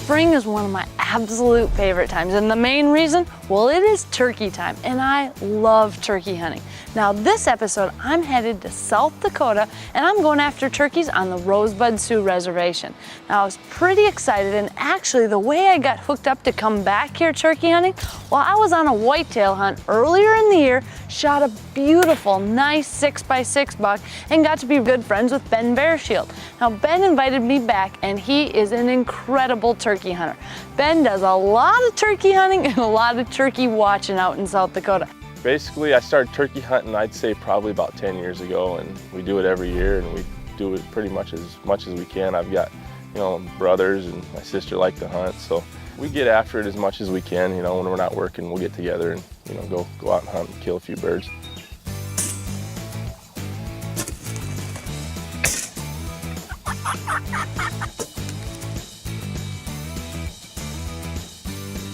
Spring is one of my absolute favorite times, and the main reason, well, it is turkey time, and I love turkey hunting. Now this episode, I'm headed to South Dakota, and I'm going after turkeys on the Rosebud Sioux Reservation. Now I was pretty excited, and actually the way I got hooked up to come back here turkey hunting, well, I was on a whitetail hunt earlier in the year, shot a beautiful, nice 6x6 buck, and got to be good friends with Ben Bearshield. Now Ben invited me back, and he is an incredible turkey hunter. Ben does a lot of turkey hunting and a lot of turkey watching out in South Dakota. Basically, I started turkey hunting, I'd say probably about 10 years ago, and we do it every year, and we do it pretty much as we can. I've got, brothers and my sister like to hunt, so we get after it as much as we can. When we're not working, we'll get together and, go out and hunt and kill a few birds.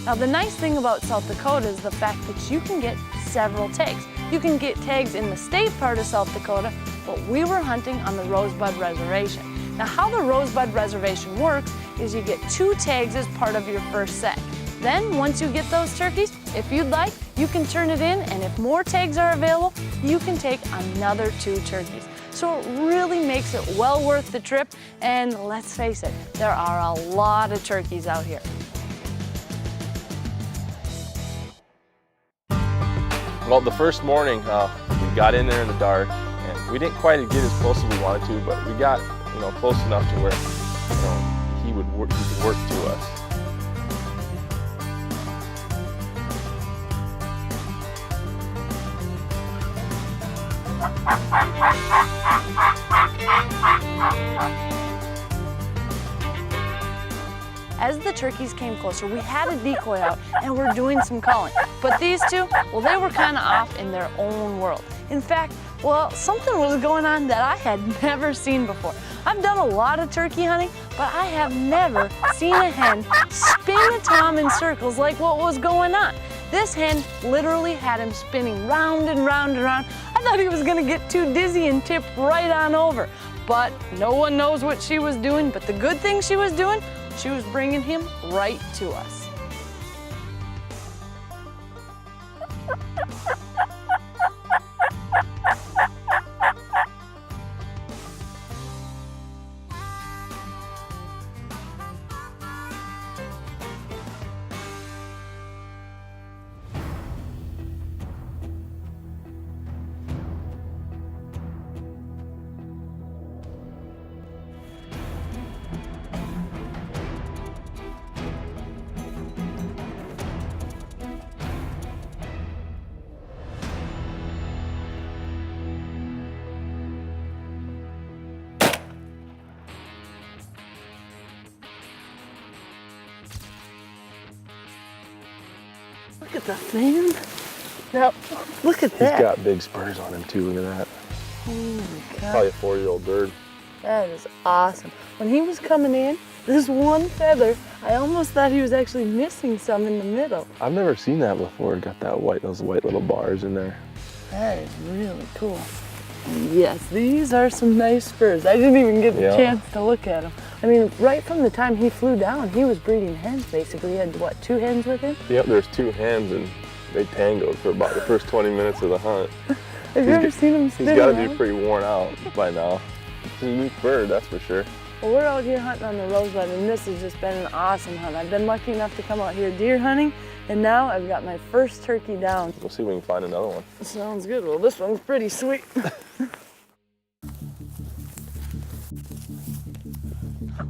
Now the nice thing about South Dakota is the fact that you can get several tags. You can get tags in the state part of South Dakota, but we were hunting on the Rosebud Reservation. Now how the Rosebud Reservation works is you get 2 tags as part of your first set. Then once you get those turkeys, if you'd like, you can turn it in, and if more tags are available, you can take another 2 turkeys. So it really makes it well worth the trip, and let's face it, there are a lot of turkeys out here. Well, the first morning, we got in there in the dark, and we didn't quite get as close as we wanted to, but we got, close enough to where, he could work to us. As the turkeys came closer, we had a decoy out and we're doing some calling. But these two, well, they were kind of off in their own world. In fact, well, something was going on that I had never seen before. I've done a lot of turkey hunting, but I have never seen a hen spin a tom in circles like what was going on. This hen literally had him spinning round and round and round. I thought he was gonna get too dizzy and tip right on over. But no one knows what she was doing, but the good thing she was doing, she was bringing him right to us. Look at the fan. Now, look at that. He's got big spurs on him too, look at that. Oh my God. Probably a 4-year-old bird. That is awesome. When he was coming in, this one feather, I almost thought he was actually missing some in the middle. I've never seen that before. Got that those white little bars in there. That is really cool. And yes, these are some nice spurs. I didn't even get the chance to look at them. I mean, right from the time he flew down, he was breeding hens basically. He had, what, 2 hens with him? Yep, there's 2 hens, and they tangoed for about the first 20 minutes of the hunt. Have you ever seen him spin He's got to around? be pretty worn out by now. It's a unique bird, that's for sure. Well, we're out here hunting on the Rosebud, and this has just been an awesome hunt. I've been lucky enough to come out here deer hunting, and now I've got my first turkey down. We'll see if we can find another one. Sounds good. Well, this one's pretty sweet.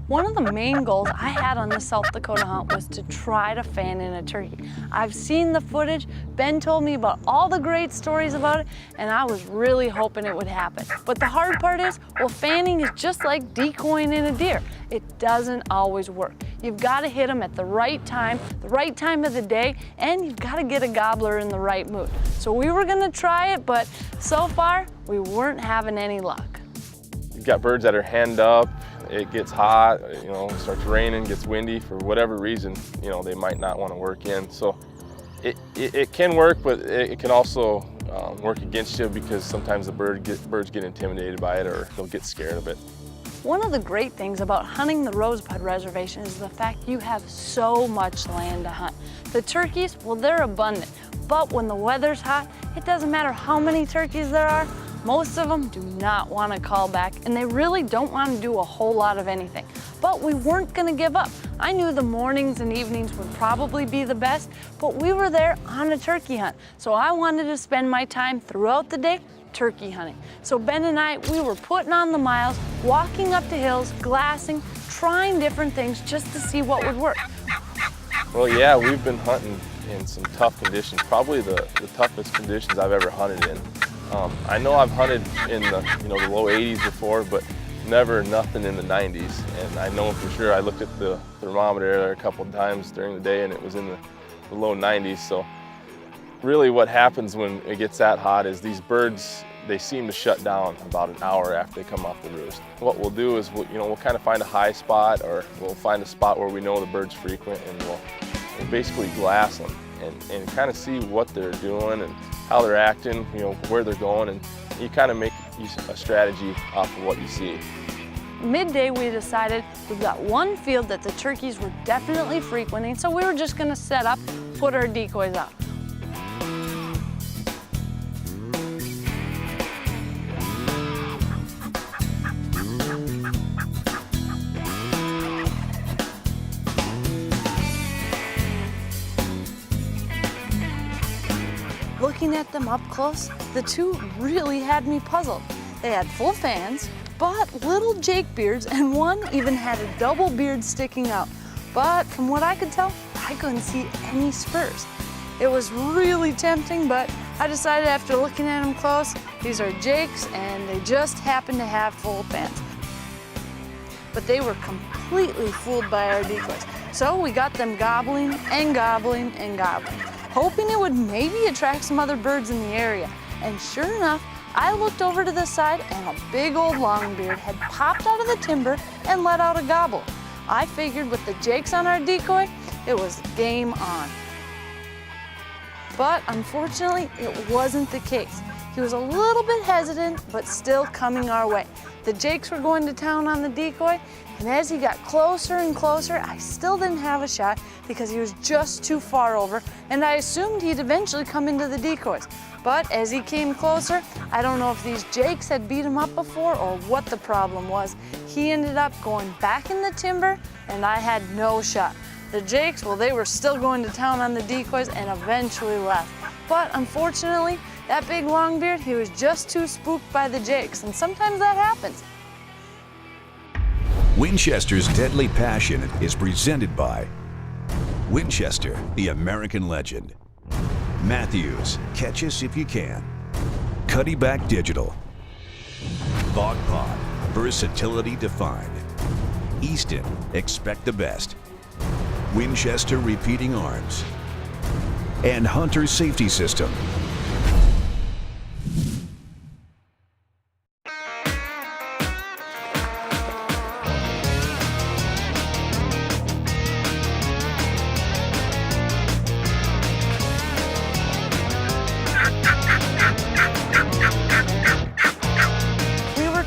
One of the main goals I had on this South Dakota hunt was to try to fan in a turkey. I've seen the footage, Ben told me about all the great stories about it, and I was really hoping it would happen. But the hard part is, well, fanning is just like decoying in a deer. It doesn't always work. You've got to hit them at the right time of the day, and you've got to get a gobbler in the right mood. So we were gonna try it, but so far, we weren't having any luck. You've got birds that are henned up, it gets hot, it starts raining, gets windy, for whatever reason, they might not want to work in. So it can work, but it can also work against you because sometimes the birds get intimidated by it or they'll get scared of it. One of the great things about hunting the Rosebud Reservation is the fact you have so much land to hunt. The turkeys, well, they're abundant, but when the weather's hot, it doesn't matter how many turkeys there are, most of them do not want to call back, and they really don't want to do a whole lot of anything. But we weren't going to give up. I knew the mornings and evenings would probably be the best, but we were there on a turkey hunt, so I wanted to spend my time throughout the day turkey hunting. So Ben and I, we were putting on the miles, walking up the hills, glassing, trying different things just to see what would work. Well, yeah, we've been hunting in some tough conditions, probably the toughest conditions I've ever hunted in. I know I've hunted in the low 80s before, but never nothing in the 90s. And I know for sure I looked at the thermometer there a couple of times during the day and it was in the low 90s. So really what happens when it gets that hot is these birds, they seem to shut down about an hour after they come off the roost. What we'll do is we'll kind of find a high spot, or we'll find a spot where we know the birds frequent, and we'll basically glass them and kind of see what they're doing and how they're acting, where they're going, and you kind of make a strategy off of what you see. Midday we decided we've got one field that the turkeys were definitely frequenting, so we were just going to set up, put our decoys out. Looking at them up close, the two really had me puzzled. They had full fans, but little Jake beards, and one even had a double beard sticking out. But from what I could tell, I couldn't see any spurs. It was really tempting, but I decided after looking at them close, these are Jakes and they just happen to have full fans. But they were completely fooled by our decoys. So we got them gobbling and gobbling and gobbling, hoping it would maybe attract some other birds in the area. And sure enough, I looked over to the side and a big old longbeard had popped out of the timber and let out a gobble. I figured with the Jakes on our decoy, it was game on. But unfortunately, it wasn't the case. He was a little bit hesitant, but still coming our way. The Jakes were going to town on the decoy, and as he got closer and closer, I still didn't have a shot because he was just too far over, and I assumed he'd eventually come into the decoys. But as he came closer, I don't know if these Jakes had beat him up before or what the problem was. He ended up going back in the timber, and I had no shot. The Jakes, well, they were still going to town on the decoys and eventually left. But unfortunately, that big longbeard, he was just too spooked by the Jakes, and sometimes that happens. Winchester's Deadly Passion is presented by Winchester, the American legend. Matthews, Catch Us If You Can. Cuddy Back Digital. Bog Pod, versatility defined. Easton, expect the best. Winchester Repeating Arms. And Hunter Safety System.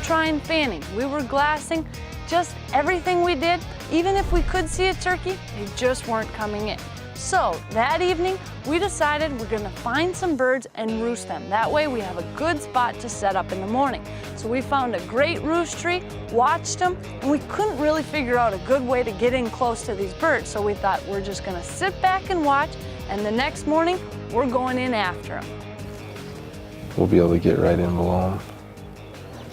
Trying fanning, we were glassing, just everything we did, even if we could see a turkey, they just weren't coming in. So that evening, we decided we're gonna find some birds and roost them. That way we have a good spot to set up in the morning. So we found a great roost tree, watched them, and we couldn't really figure out a good way to get in close to these birds. So we thought we're just gonna sit back and watch, and the next morning, we're going in after them. We'll be able to get right in below them.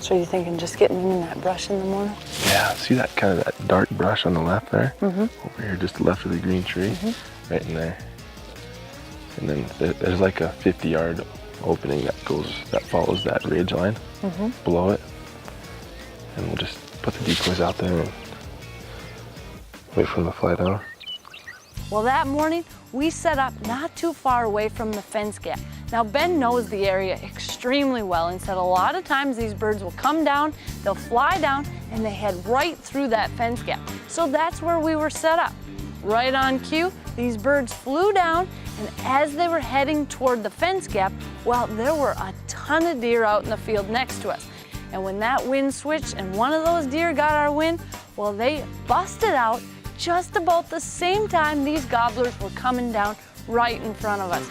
So you're thinking just getting in that brush in the morning? Yeah, see that kind of that dark brush on the left there? Over here, just left of the green tree, right in there. And then there's like a 50-yard opening that follows that ridge line below it. And we'll just put the decoys out there and wait for them to fly down. Well, that morning, we set up not too far away from the fence gap. Now, Ben knows the area extremely well and said a lot of times these birds will come down, they'll fly down, and they head right through that fence gap. So that's where we were set up. Right on cue, these birds flew down, and as they were heading toward the fence gap, well, there were a ton of deer out in the field next to us. And when that wind switched and one of those deer got our wind, well, they busted out just about the same time these gobblers were coming down right in front of us.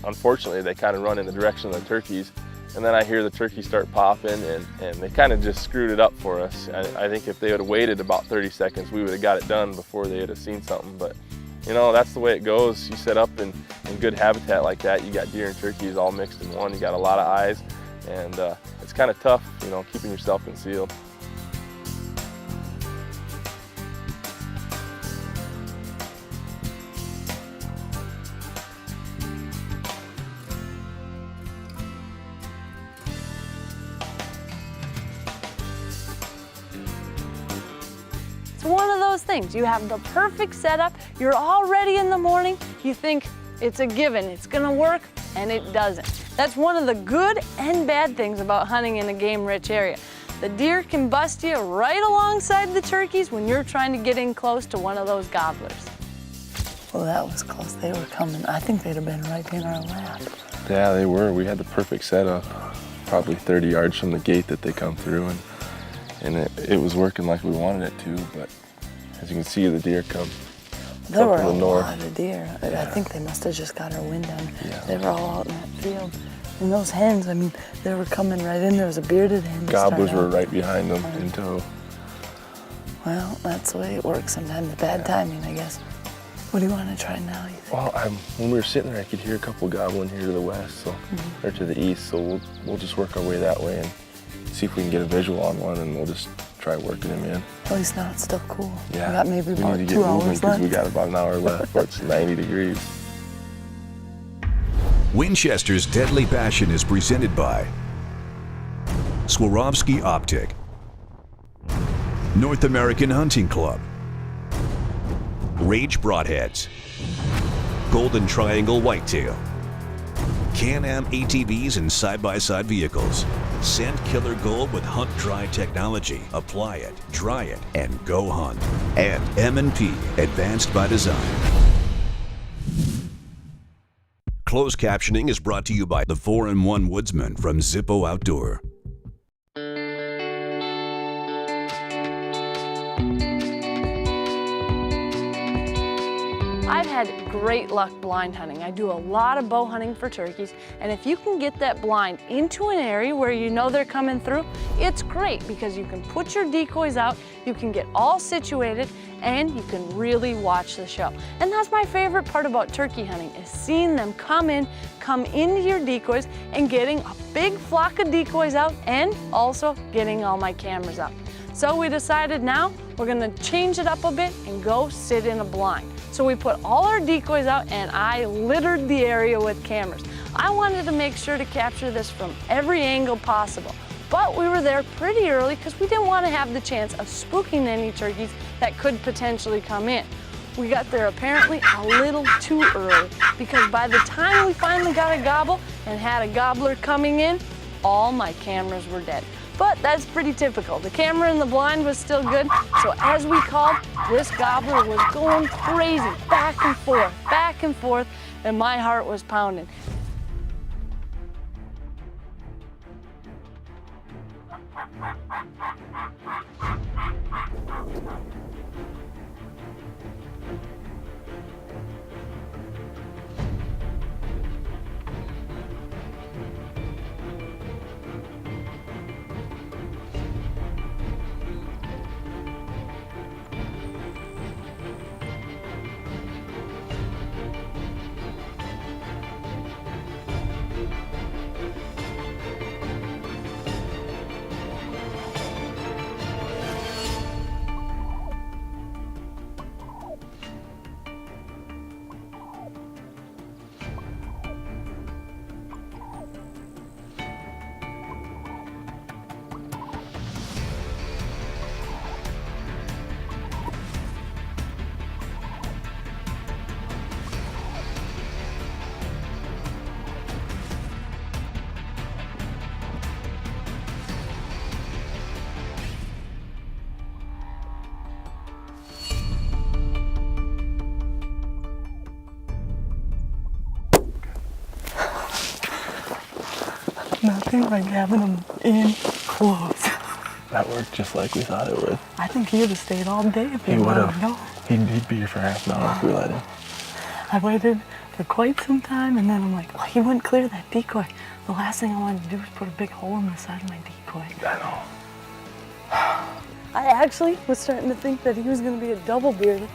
Unfortunately, they kind of run in the direction of the turkeys, and then I hear the turkeys start popping, and they kind of just screwed it up for us. I think if they would have waited about 30 seconds, we would have got it done before they would have seen something. But you know, that's the way it goes. You set up in good habitat like that, you got deer and turkeys all mixed in one. You got a lot of eyes, and it's kind of tough, you know, keeping yourself concealed. It's one of those things. You have the perfect setup, you're all ready in the morning, you think it's a given, it's gonna work, and it doesn't. That's one of the good and bad things about hunting in a game-rich area. The deer can bust you right alongside the turkeys when you're trying to get in close to one of those gobblers. Well, that was close. They were coming. I think they'd have been right in our lap. Yeah, they were. We had the perfect setup, probably 30 yards from the gate that they come through, and it was working like we wanted it to, but as you can see, the deer come There were from a the north. lot of deer. Yeah. I think they must have just got our wind down. Yeah. They were all out in that field. And those hens, I mean, they were coming right in. There was a bearded hen. to start Gobblers were out. right behind them in tow. Well, that's the way it works sometimes. Bad timing, I guess. What do you want to try now, you think? Well, when we were sitting there, I could hear a couple gobbling here to the west, so or to the east. So we'll just work our way that way and see if we can get a visual on one, and we'll just try working him in. At least now it's still cool. Yeah, We got maybe we about need to 2 get moving hours because left. we got about an hour left before it's 90 degrees. Winchester's Deadly Passion is presented by Swarovski Optic, North American Hunting Club, Rage Broadheads, Golden Triangle Whitetail, Can-Am ATVs and side-by-side vehicles. Scent Killer Gold with Hunt Dry technology. Apply it, dry it, and go hunt. And M&P, Advanced by Design. Closed captioning is brought to you by the 4-in-1 Woodsman from Zippo Outdoor. I've had great luck blind hunting. I do a lot of bow hunting for turkeys, and if you can get that blind into an area where you know they're coming through, it's great because you can put your decoys out, you can get all situated, and you can really watch the show. And that's my favorite part about turkey hunting, is seeing them come into your decoys and getting a big flock of decoys out, and also getting all my cameras out. So we decided now we're gonna change it up a bit and go sit in a blind. So we put all our decoys out and I littered the area with cameras. I wanted to make sure to capture this from every angle possible. But we were there pretty early because we didn't want to have the chance of spooking any turkeys that could potentially come in. We got there apparently a little too early because by the time we finally got a gobble and had a gobbler coming in, all my cameras were dead. But that's pretty typical. The camera in the blind was still good, so as we called, this gobbler was going crazy, back and forth, and my heart was pounding. nothing like having them in close. That worked just like we thought it would. I think he would have stayed all day if He we would let him have. go. He'd be here for half an hour if we let him. I waited for quite some time, and then I'm like, oh, he wouldn't clear that decoy. The last thing I wanted to do was put a big hole in the side of my decoy. I know. I actually was starting to think that he was going to be a double bearded.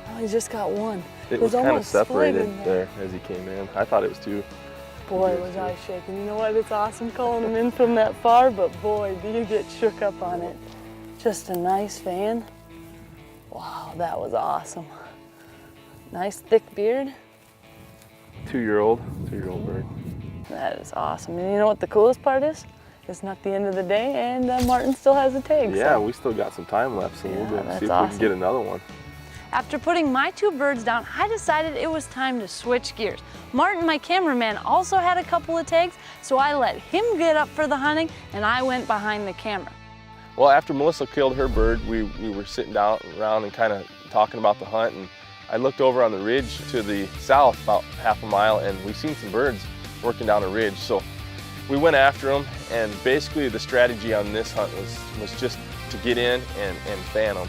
Oh, he just got one. It was kind of almost split separated in there as he came in. I thought it was two. Boy, was I shaking. You know what? It's awesome calling him in from that far, but boy, do you get shook up on it. Just a nice fan. Wow, that was awesome. Nice thick beard. Two-year-old bird. That is awesome. And you know what the coolest part is? It's not the end of the day, and Martin still has a tag. Yeah, so. we still got some time left, so we'll go that's see if we awesome. can get another one. After putting my two birds down, I decided it was time to switch gears. Martin, my cameraman, also had a couple of tags, so I let him get up for the hunting, and I went behind the camera. Well, after Melissa killed her bird, we were sitting down around and kind of talking about the hunt, and I looked over on the ridge to the south about half a mile, and we seen some birds working down a ridge. So we went after them, and basically the strategy on this hunt was just to get in and fan them.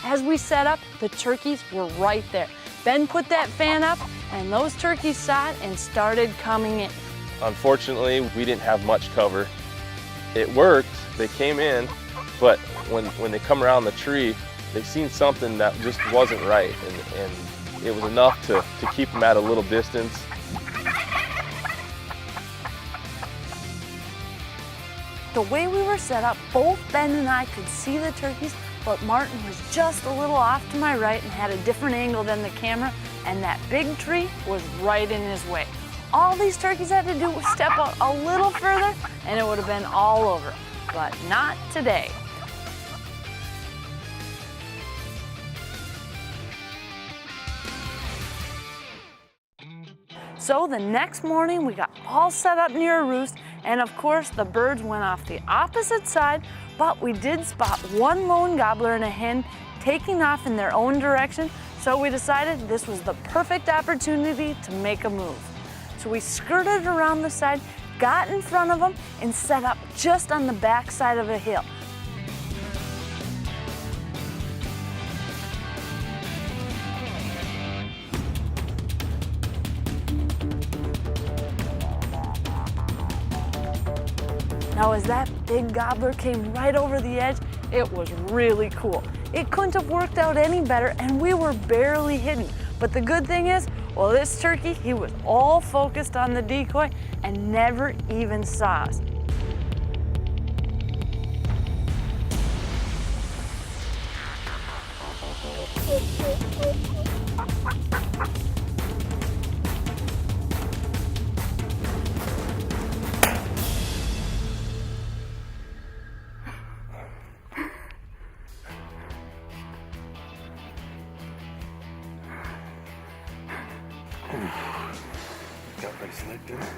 As we set up, the turkeys were right there. Ben put that fan up, and those turkeys saw it and started coming in. Unfortunately, we didn't have much cover. It worked, they came in, but when they come around the tree, they seen something that just wasn't right, and it was enough to keep them at a little distance. The way we were set up, both Ben and I could see the turkeys, but Martin was just a little off to my right and had a different angle than the camera, and that big tree was right in his way. All these turkeys had to do was step out a little further and it would have been all over, but not today. So the next morning we got all set up near a roost, and of course the birds went off the opposite side, but we did spot one lone gobbler and a hen taking off in their own direction, so we decided this was the perfect opportunity to make a move. So we skirted around the side, got in front of them, and set up just on the back side of a hill. Now as that big gobbler came right over the edge, it was really cool. It couldn't have worked out any better, and we were barely hidden. But the good thing is, well, this turkey, he was all focused on the decoy and never even saw us. Got pretty slick, didn't it?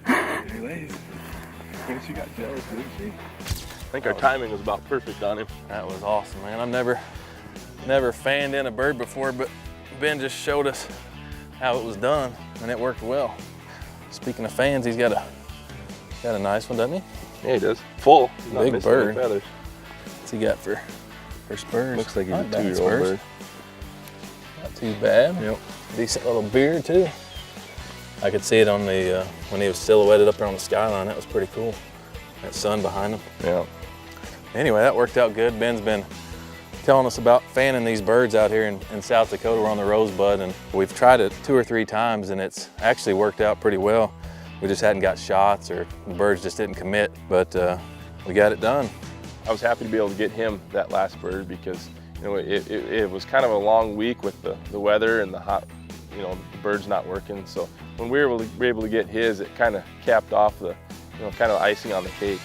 Anyways, I guess you got jealous, didn't she? I think our timing was about perfect on him. That was awesome, man. I've never fanned in a bird before, but Ben just showed us how it was done, and it worked well. Speaking of fans, he's got a nice one, doesn't he? Yeah, he does. Full. He's not Big missing any bird. feathers. What's he got for spurs? Looks like he's Not a bad 2-year-old spurs. bird. Not too bad. Yep. Decent little beard too. I could see it on the when he was silhouetted up there on the skyline. That was pretty cool. That sun behind him. Yeah. Anyway, that worked out good. Ben's been telling us about fanning these birds out here in South Dakota. We're on the Rosebud, and we've tried it 2 or 3 times, and it's actually worked out pretty well. We just hadn't got shots, or the birds just didn't commit, but we got it done. I was happy to be able to get him that last bird because, you know, it was kind of a long week with the weather and the hot, you know, the birds not working. So when we were able to get his, it kind of capped off the, you know, kind of icing on the cake.